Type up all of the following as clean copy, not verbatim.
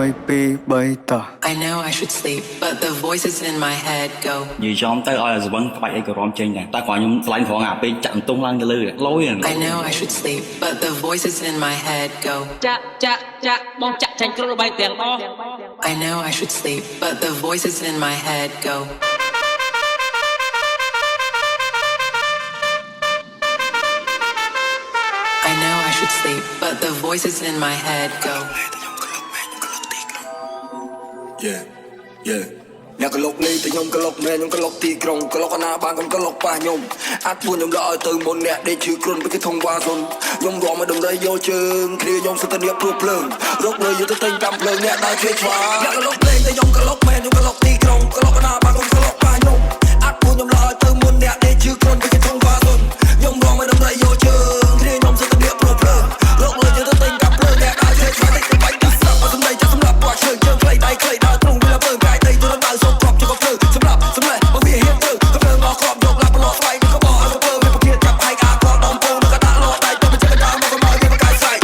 I know I should sleep, but the voices in my head go. និយាយចំទៅឲ្យសវឹងក្បាច់អីក៏រំចេញដែរតែគាត់ខ្ញុំឆ្លាញ់ព្រោះអាពេលចាក់ទុំឡើងទៅលើលយ I know I should sleep, but the voices in my head go. ចាក់បងចាក់ចាញ់គ្រូបាយទាំងអស់ I know I should sleep, but the voices in my head go. I know I should sleep, but the voices in my head go. Yeah, yeah. អ្នកក្លុកនេះតែខ្ញុំក្លុកមែនខ្ញុំក្លុកទីក្រុងក្លុកអាណាបានខ្ញុំក្លុកប៉ះខ្ញុំអាចពួនខ្ញុំដល់ឲ្យទៅមុនអ្នកដេកឈឺគ្រុនពីធំវ៉ាសុនខ្ញុំរំឲ្យដំរីយកជើងគ្នាខ្ញុំសត្វនេះព្រោះភ្លើងរកលើយកទៅទិញតាមភ្លើងអ្នកដើរជួយឆ្វាអ្នកក្លុកលេងតែខ្ញុំក្លុកមែនខ្ញុំក្លុកទីក្រុងក្លុកអាណាបានខ្ញុំក្លុកប៉ះខ្ញុំអាចពួនខ្ញុំដល់ឲ្យទៅមុនអ្នកដេកឈឺគ្រុនពីធំវ៉ាសុនខ្ញុំរំឲ្យដំរីយកជើងគ្នាខ្ញុំសត្វនេះព្រោះភ្លើងរកលើយកទៅទិញតាមភ្លើងអ្នកដើរជួយឆ្វាតិចទៅបាច់ដាក់ស្រាប់ឲ្យសម្ដីចាស់សម្រាប់ពួកជើងខ្លីដៃខ្លីដើរទ្រង់វាលើបើកាយដីទៅដល់សូមគ្រាប់ជុំភ្លើងសម្រាប់សម្លេងមកវាហៀបទៅភ្លើងមកគ្រាប់យកឡាប់ឡោស្វៃក៏บอกឲ្យទៅវាប្រគៀតចាប់ហើយអាគាត់ដំពងក៏ដាក់ឡោដៃទៅមិនចេះដើរមកក៏មកវាបកាយស្រ័យ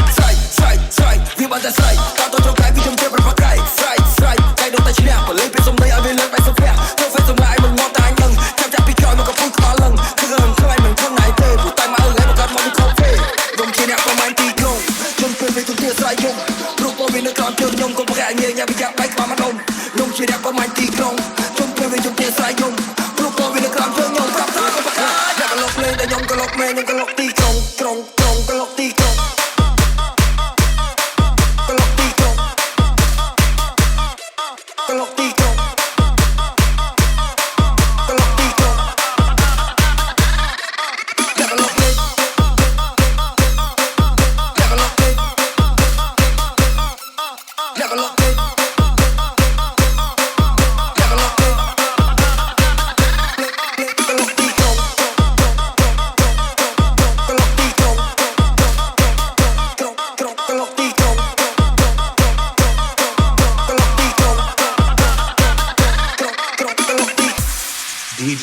វាបានតែស្រ័យតទៅចុងកាយវាខ្ញុំចេះប្រប្រកាយស្រ័យកាយដូចតែឈ្នះបលេងពីសំដីឲ្យវាលើកដៃសុភ័ក្រទៅហ្វេសសម្លាយមិនមកតាញឹងចាប់ពីក្រោយមកក៏ពុះក្បាលលឹងគឺខ្លាយមិនខំណៃទេព្រោះតែមកឲ្យមកកាត់មកខំទេខ្ញុំជាអ្នកប្រមាណទីក្រុងខ្ញុំពេលទៅទៀតស្រ័យខ្ញុំព្រោះពួកវានៅក្រោមជើងខ្ញុំក៏ប្រកាយងាយញ៉ាំពីចាប់ដៃក្បាលមកដុំខ្ញុំជាអ្នកប្រមាណទីក្រុងខ្ញុំពេលទៅទៀតស្រ័យខ្ញុំព្រោះពួកវានៅក្រោមជើងខ្ញុំប្រាប់ថាក៏ប្រកាយអ្នកក្លុកលេងតែខ្ញុំក្លុកមែនខ្ញុំក្លុកទីក្រុងក្លុកទីក្រុង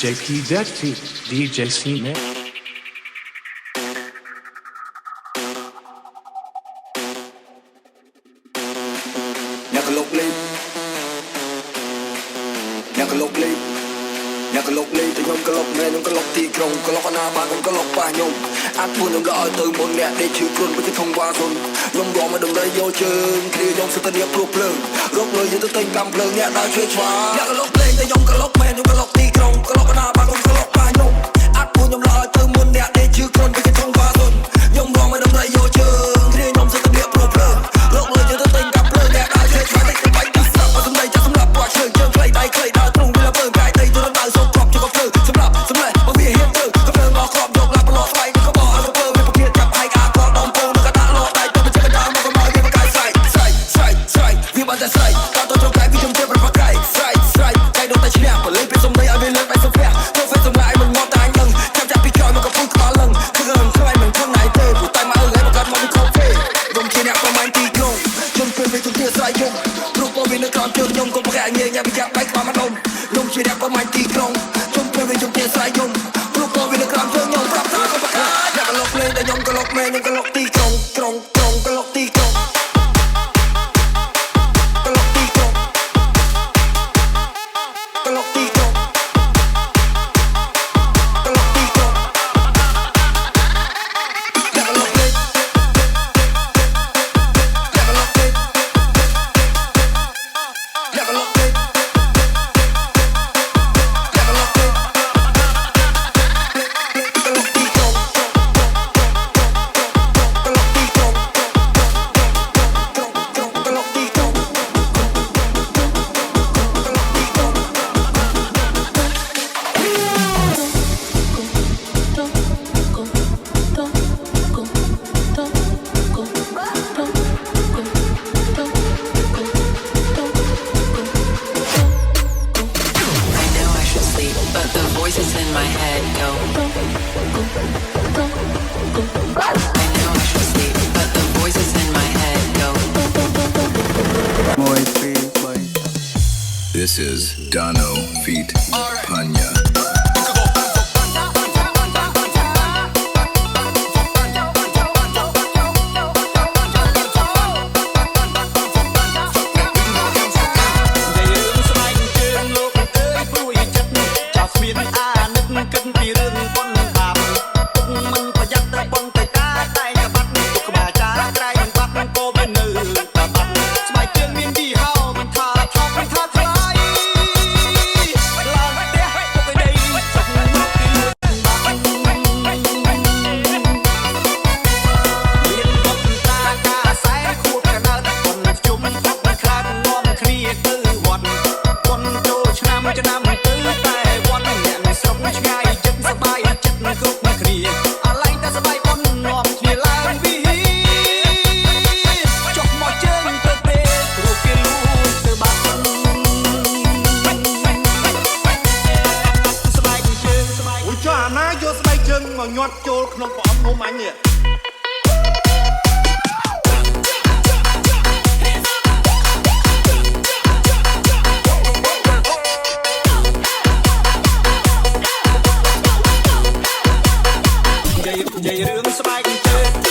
DJ P Dusty, DJ C-Man. អ្នកក្លុកលេងតែខ្ញុំក្លុកមែនខ្ញុំក្លុកទីក្រុងក្លុកអាណាបានខ្ញុំក្លុកប៉ះខ្ញុំអាចពួនខ្ញុំដល់ឲ្យទៅមុនអ្នកដេកឈឺគ្រុនពីធំវ៉ាសុនខ្ញុំរំឲ្យដំរីយកជើងគ្នាខ្ញុំសត្វនេះព្រោះភ្លើងរកលើយកទៅទិញតាមភ្លើងអ្នកដើរជួយឆ្វាអ្នកក្លុកលេងតែខ្ញុំក្លុកមែនខ្ញុំក្លុកទីក្រុងក្លុកអាណាបានខ្ញុំក្លុកប៉ះខ្ញុំអាចពួនខ្ញុំដល់ឲ្យទៅមុនអ្នកដេកឈឺគ្រុនពីធំវ៉ាសុនខ្ញុំរំឲ្យដំរីយកជើងគ្នាខ្ញុំសត្វនេះព្រោះភ្លើងរកលើយកទៅទិញតាមភ្លើងអ្នកដើរជួយឆ្វាតិចទៅបាច់ដាក់ស្រាប់ឲ្យសម្ដីចាស់សម្រាប់ពួកជើងខ្លីដៃខ្លីដើរទ្រង់វាលើបើកាយដីទៅដល់សូមគ្រាប់ជុំភ្លើងសម្រាប់សម្លេងមកវាហៀបទៅភ្លើងមកគ្រាប់យកឡាប់ឡោស្វៃក៏บอกឲ្យទៅវាប្រគៀតចាប់ហើយអាគាត់ដំពងក៏ដាក់ឡោដៃទៅមិនចេះដើរមកក៏មកវាបកាយស្រ័យវាបានតែស្រ័យតទៅចុងកាយវាខ្ញុំចេះប្រប្រកាយស្រ័យកាយដូចតែឈ្នះបលេងពីសំដីឲ្យវាលើកដៃសុភ័ក្រទៅហ្វេសសម្លាយមិនមកតាញឹងចាប់ពីក្រោយមកក៏ពុះក្បាលលឹងគឺខ្លាយមិនខំណៃទេព្រោះតែមកឲ្យមកកាត់មកខំទេខ្ញុំជាអ្នកប្រមាណទីក្រុងខ្ញុំពេលទៅទៀតស្រ័យខ្ញុំព្រោះពួកវានៅក្រោមជើងខ្ញុំក៏ប្រកាយងាយញ៉ាំពីចាប់ដៃក្បាលមកដុំខ្ញុំជាអ្នកប្រមាណទីក្រុងខ្ញុំពេលទៅទៀតស្រ័យខ្ញុំព្រោះពួកវានៅក្រោមជើងខ្ញុំប្រាប់ថាក៏ប្រកាយអ្នកក្លុកលេងតែខ្ញុំក្លុកមែនខ្ញុំក្លុកទីក្រុងក្លុកទីក្រុងThis is Dano feat. Panya. ឲ្យញាត់ចូលក្នុងប្រអប់នំអញនេះ និយាយរឿងស្បែកជើង